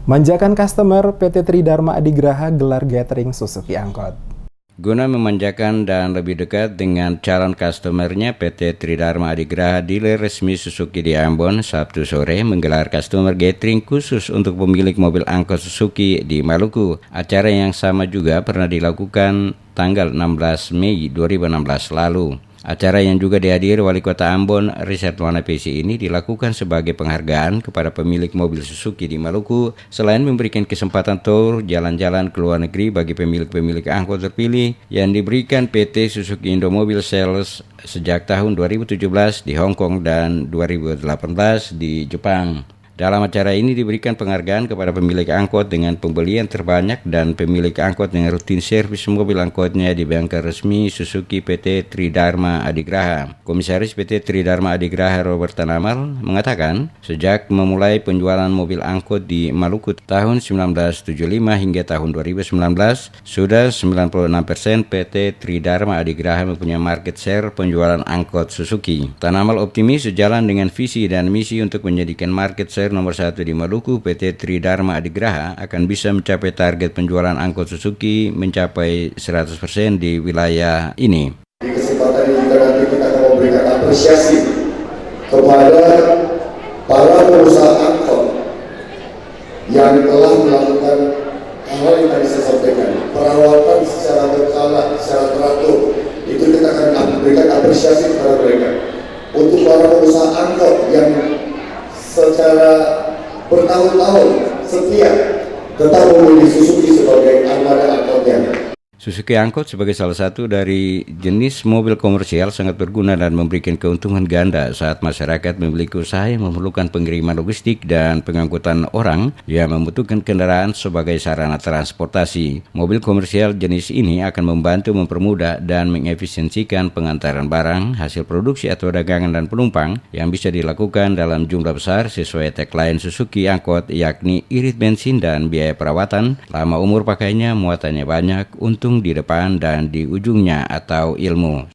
Manjakan customer, PT Tridharma Adigraha gelar gathering Suzuki Angkot. Guna memanjakan dan lebih dekat dengan calon customernya, PT Tridharma Adigraha dealer resmi Suzuki di Ambon Sabtu sore menggelar customer gathering khusus untuk pemilik mobil angkot Suzuki di Maluku. Acara yang sama juga pernah dilakukan tanggal 16 Mei 2016 lalu. Acara yang juga dihadiri Wali Kota Ambon, Richard Wanapesi ini dilakukan sebagai penghargaan kepada pemilik mobil Suzuki di Maluku, selain memberikan kesempatan tour jalan-jalan ke luar negeri bagi pemilik-pemilik angkot terpilih yang diberikan PT Suzuki Indomobil Sales sejak tahun 2017 di Hong Kong dan 2018 di Jepang. Dalam acara ini diberikan penghargaan kepada pemilik angkot dengan pembelian terbanyak dan pemilik angkot dengan rutin servis mobil angkotnya di bengkel resmi Suzuki PT Tridharma Adigraha. Komisaris PT Tridharma Adigraha Robert Tanamal mengatakan, sejak memulai penjualan mobil angkot di Maluku tahun 1975 hingga tahun 2019, sudah 96% PT Tridharma Adigraha mempunyai market share penjualan angkot Suzuki. Tanamal optimis sejalan dengan visi dan misi untuk menjadikan market share nomor 1 di Maluku, PT Tridharma Adigraha akan bisa mencapai target penjualan angkot Suzuki mencapai 100% di wilayah ini. Di kesempatan ini juga nanti kita akan memberikan apresiasi kepada para pengusaha angkot yang telah melakukan hal yang tadi saya sampaikan, perawatan secara berkala, secara teratur. Itu kita akan memberikan apresiasi kepada mereka. Untuk para pengusaha angkot yang secara bertahun-tahun setia tetap memilih Suzuki sebagai armada angkotnya. Suzuki Angkot sebagai salah satu dari jenis mobil komersial sangat berguna dan memberikan keuntungan ganda saat masyarakat memiliki usaha yang memerlukan pengiriman logistik dan pengangkutan orang yang membutuhkan kendaraan sebagai sarana transportasi. Mobil komersial jenis ini akan membantu mempermudah dan mengefisiensikan pengantaran barang, hasil produksi atau dagangan dan penumpang yang bisa dilakukan dalam jumlah besar sesuai tagline Suzuki Angkot, yakni irit bensin dan biaya perawatan, lama umur pakainya, muatannya banyak, untung di depan dan di ujungnya atau ilmu.